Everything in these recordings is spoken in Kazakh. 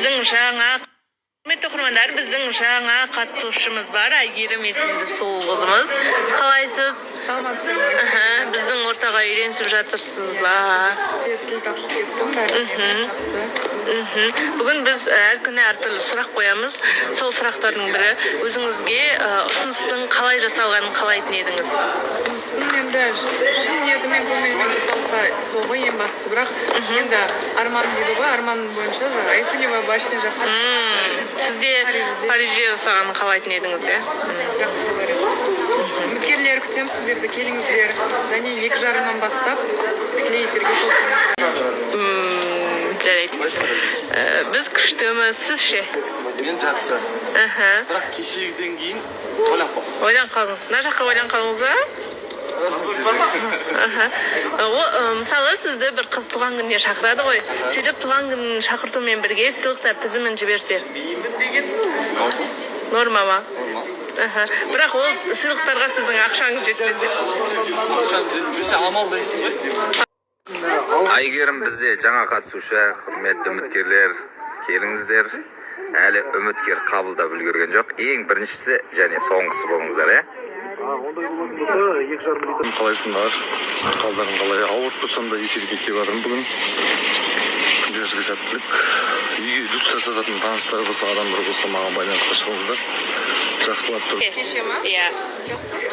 Біздің жаңа құрметті оқырмандар, біздің жаңа қатысушымыз бар, Әйгерім есімді сол қызымыз. Қалайсыз? Саламатсыз. Біздің ортаға үйренісіп жатырсыз ба? Тез тіл тапсып кеттім, бәрі жақсы. Бүгін біз әр күні әртүрлі сұрақ қоямыз. Сол сұрақтардың бірі, өзіңізге ұсыныстың қалай жасалғанын қалайтын едіңіз? Ұсынысын енді шын ниетімен көңілмен жасалса сол ғой ең бастысы, бірақ енді арман дейді ғой, арман бойынша Эйфелева башня жаққа Сізде Парижде жасағанын қалайтын едіңіз, иә? жақсы болар еді. Үміткерлер күтемін сіздерді, келіңіздер. Және 2 жарымнан бастап тікелей эфирге қосылыңыздар. Жарайды. Біз күштіміз, сіз ше? Мен жақсы. Бірақ кешегіден кейін ойланып қалдым. Ойлан қалдыңыз. Мына жаққа ойлан қалдыңыз ба? Мысалы, сізді бір қыз туған күніне шақырады ғой. Сөйтіп туған күнін шақыртумен бірге сыйлықтар тізімін жіберсе. Норма ма? Бірақ ол сыйлықтарға сіздің ақшаңыз жетпесе. Ақшам жетпесе амал дейсің ғой. Әйгерім бізде жаңа қатысушы, құрметті үміткерлер, келіңіздер. Әлі үміткер қабылдап үлгерген жоқ. Ең біріншісі және соңғысы болыңыздар, е? Ондай болатын болса, 2,5 литр. Қалайсыңдар? Қалдарың қалай? Ауырып тұрсам да эфирге келіп жатырмын бүгін. Күндеріңізге сәттілік. Үйге иллюстрация сататын таныстар болса, адамдар болса, маған байланысқа шығыңыздар. Жақсылап тұр. Кеше ма? Иә.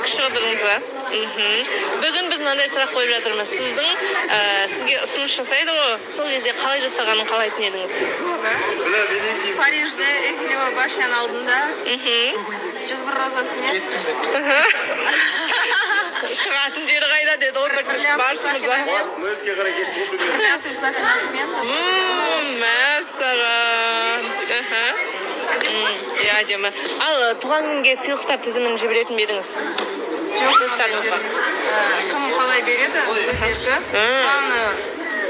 Күшті қыдырыңыз ба? Бүгін біз мынандай сұрақ қойып жатырмыз. Сізге ұсыныс жасайды ғой, сол кезде қалай жасағанын қалайтын едіңіз? Парижде Эйфелева башняның алдында 101 розасымен Шығатын жері қайда деді, орда барсыңыз ба? бриллиантовый сақинасымен Мәссаған. Иә, әдемі. Ал туған күнге сыйлықтар тізімін жіберетін бе едіңіз? кім қалай береді өздерді, главное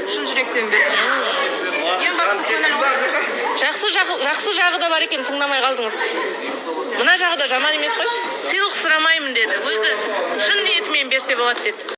шын жүректен берсін. Ең бастысы көңіл. Жақсы жағы да бар екен, тыңдамай қалдыңыз. Мына жағы да жаман емес қой. Сыйлық сұрамаймын деді. Өзі шын ниетімен берсе болады деді.